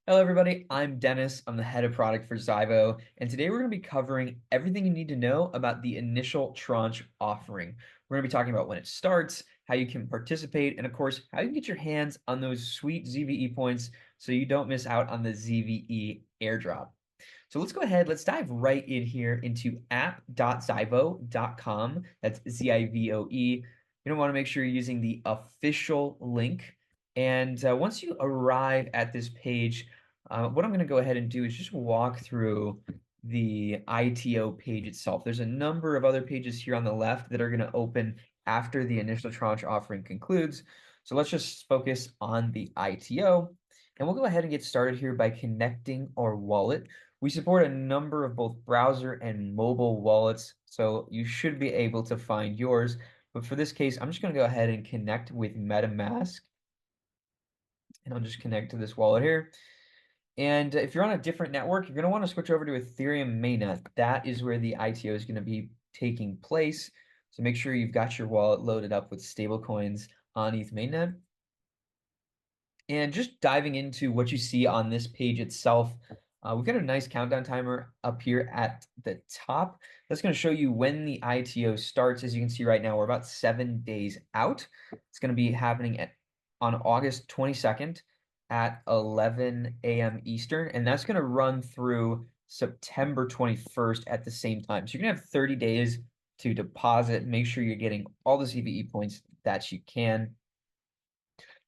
Hello, everybody. I'm Dennis. I'm the head of product for Zivoe, and today we're going to be covering everything you need to know about the initial tranche offering. We're going to be talking about when it starts, how you can participate, and of course, how you can get your hands on those sweet ZVE points so you don't miss out on the ZVE airdrop. So let's go ahead, let's dive right in here into app.zivoe.com. That's Zivoe. You're going to want to make sure you're using the official link. And once you arrive at this page, what I'm going to go ahead and do is just walk through the ITO page itself. There's a number of other pages here on the left that are going to open after the initial tranche offering concludes. So let's just focus on the ITO. And we'll go ahead and get started here by connecting our wallet. We support a number of both browser and mobile wallets, so you should be able to find yours. But for this case, I'm just going to go ahead and connect with MetaMask. And I'll just connect to this wallet here. And if you're on a different network, you're going to want to switch over to Ethereum mainnet. That is where the ITO is going to be taking place. So make sure you've got your wallet loaded up with stablecoins on ETH mainnet. And just diving into what you see on this page itself, we've got a nice countdown timer up here at the top. That's going to show you when the ITO starts. As you can see right now, we're about 7 days out. It's going to be happening on August 22nd at 11 a.m. Eastern, and that's going to run through September 21st at the same time. So you're going to have 30 days to deposit. Make sure you're getting all the CVE points that you can.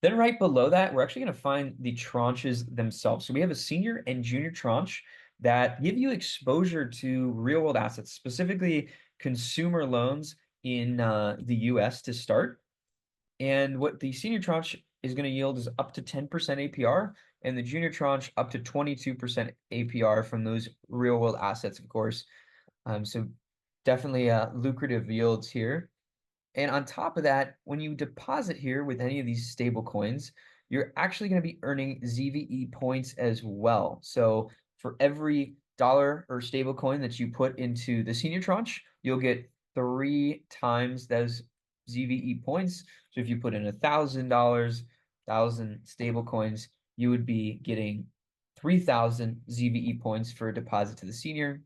Then right below that, we're actually going to find the tranches themselves. So we have a senior and junior tranche that give you exposure to real world assets, specifically consumer loans in the US to start. And what the senior tranche is going to yield is up to 10% APR, and the junior tranche up to 22% APR from those real world assets, of course. So definitely lucrative yields here. And on top of that, when you deposit here with any of these stable coins, you're actually going to be earning ZVE points as well. So for every dollar or stable coin that you put into the senior tranche, you'll get 3 times those ZVE points. So if you put in $1,000, 1,000 stable coins, you would be getting 3,000 ZVE points for a deposit to the senior.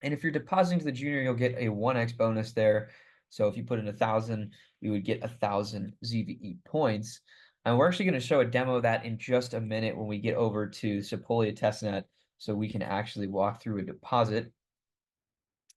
And if you're depositing to the junior, you'll get a 1x bonus there. So if you put in 1,000, you would get 1,000 ZVE points. And we're actually going to show a demo of that in just a minute when we get over to Sepolia testnet, so we can actually walk through a deposit.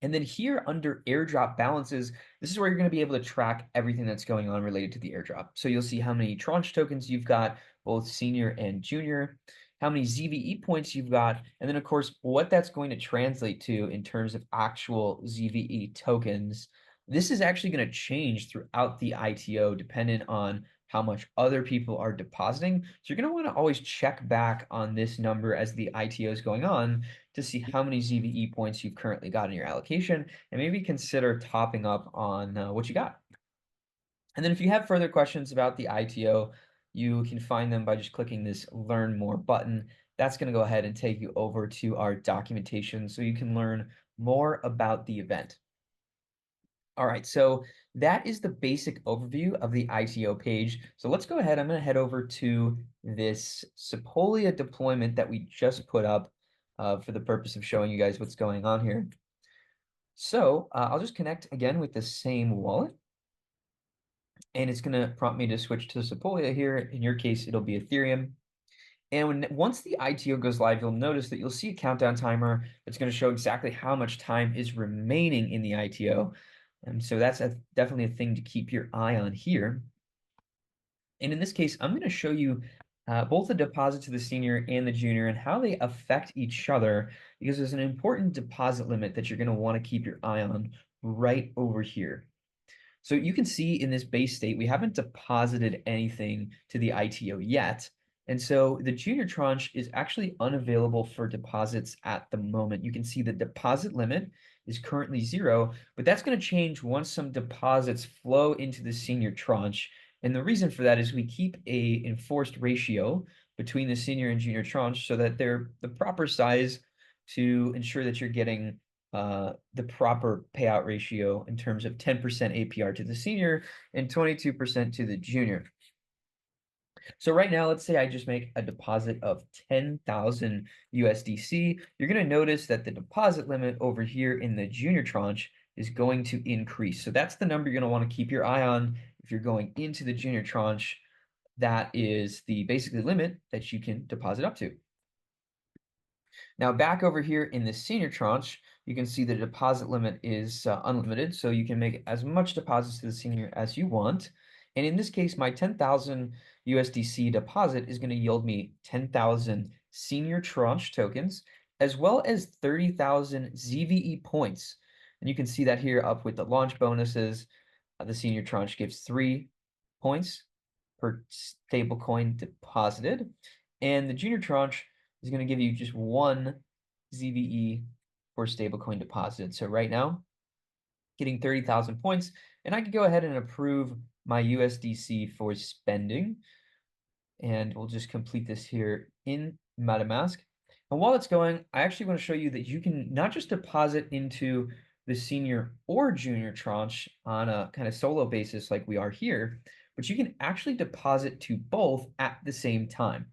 And then here under airdrop balances, this is where you're going to be able to track everything that's going on related to the airdrop. So you'll see how many tranche tokens you've got, both senior and junior, how many ZVE points you've got, and then of course, what that's going to translate to in terms of actual ZVE tokens. This is actually going to change throughout the ITO dependent on how much other people are depositing. So you're going to want to always check back on this number as the ITO is going on to see how many ZVE points you've currently got in your allocation, and maybe consider topping up on what you got. And then if you have further questions about the ITO, you can find them by just clicking this Learn More button. That's going to go ahead and take you over to our documentation so you can learn more about the event. All right, so that is the basic overview of the ITO page. So let's go ahead. I'm going to head over to this Sepolia deployment that we just put up for the purpose of showing you guys what's going on here. So I'll just connect again with the same wallet. And it's going to prompt me to switch to Sepolia here. In your case, it'll be Ethereum. And once the ITO goes live, you'll notice that you'll see a countdown timer that's going to show exactly how much time is remaining in the ITO. And so that's definitely a thing to keep your eye on here. And in this case, I'm going to show you both the deposit to the senior and the junior and how they affect each other, because there's an important deposit limit that you're going to want to keep your eye on right over here. So you can see in this base state, we haven't deposited anything to the ITO yet. And so the junior tranche is actually unavailable for deposits at the moment. You can see the deposit limit is currently 0, but that's going to change once some deposits flow into the senior tranche. And the reason for that is we keep a enforced ratio between the senior and junior tranche so that they're the proper size to ensure that you're getting the proper payout ratio in terms of 10% APR to the senior and 22% to the junior. So right now, let's say I just make a deposit of 10,000 USDC. You're going to notice that the deposit limit over here in the junior tranche is going to increase. So that's the number you're going to want to keep your eye on if you're going into the junior tranche. That is the basically limit that you can deposit up to. Now back over here in the senior tranche, you can see the deposit limit is unlimited, so you can make as much deposits to the senior as you want. And in this case, my 10,000 USDC deposit is going to yield me 10,000 senior tranche tokens, as well as 30,000 ZVE points. And you can see that here up with the launch bonuses. The senior tranche gives 3 points per stablecoin deposited. And the junior tranche is going to give you just 1 ZVE for stablecoin deposit. So right now, getting 30,000 points, and I can go ahead and approve my USDC for spending. And we'll just complete this here in MetaMask. And while it's going, I actually want to show you that you can not just deposit into the senior or junior tranche on a kind of solo basis like we are here, but you can actually deposit to both at the same time.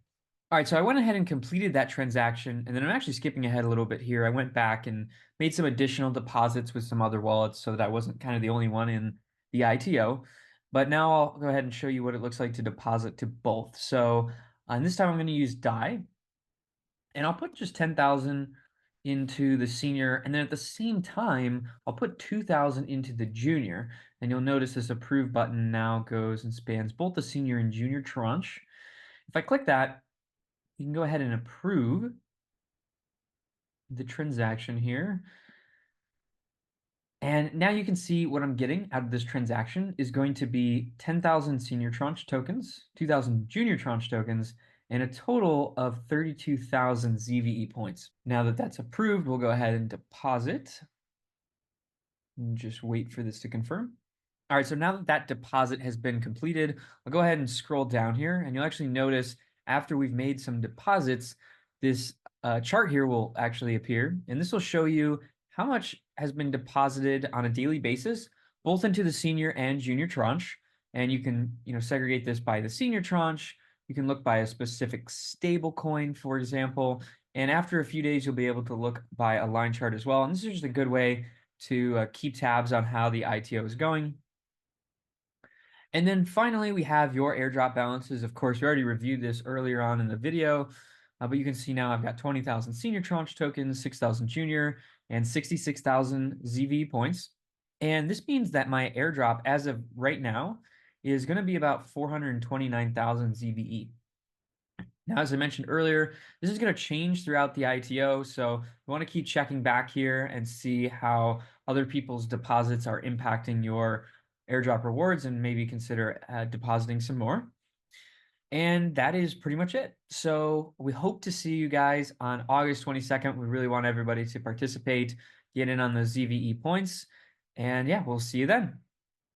All right, so I went ahead and completed that transaction, and then I'm actually skipping ahead a little bit here. I went back and made some additional deposits with some other wallets so that I wasn't kind of the only one in the ITO. But now I'll go ahead and show you what it looks like to deposit to both. So and this time I'm going to use DAI, and I'll put just 10,000 into the senior, and then at the same time, I'll put 2,000 into the junior. And you'll notice this approve button now goes and spans both the senior and junior tranche. If I click that, you can go ahead and approve the transaction here. And now you can see what I'm getting out of this transaction is going to be 10,000 senior tranche tokens, 2,000 junior tranche tokens, and a total of 32,000 ZVE points. Now that that's approved, we'll go ahead and deposit and just wait for this to confirm. All right, so now that that deposit has been completed, I'll go ahead and scroll down here, and you'll actually notice after we've made some deposits, this chart here will actually appear, and this will show you how much has been deposited on a daily basis, both into the senior and junior tranche. And you can, segregate this by the senior tranche. You can look by a specific stable coin, for example. And after a few days, you'll be able to look by a line chart as well. And this is just a good way to keep tabs on how the ITO is going. And then finally, we have your airdrop balances. Of course, we already reviewed this earlier on in the video, but you can see now I've got 20,000 senior tranche tokens, 6,000 junior, and 66,000 ZV points. And this means that my airdrop as of right now is going to be about 429,000 ZVE. Now, as I mentioned earlier, this is going to change throughout the ITO, so we want to keep checking back here and see how other people's deposits are impacting your airdrop rewards and maybe consider depositing some more. And that is pretty much it. So we hope to see you guys on August 22nd. We really want everybody to participate, get in on those ZVE points, and yeah, we'll see you then.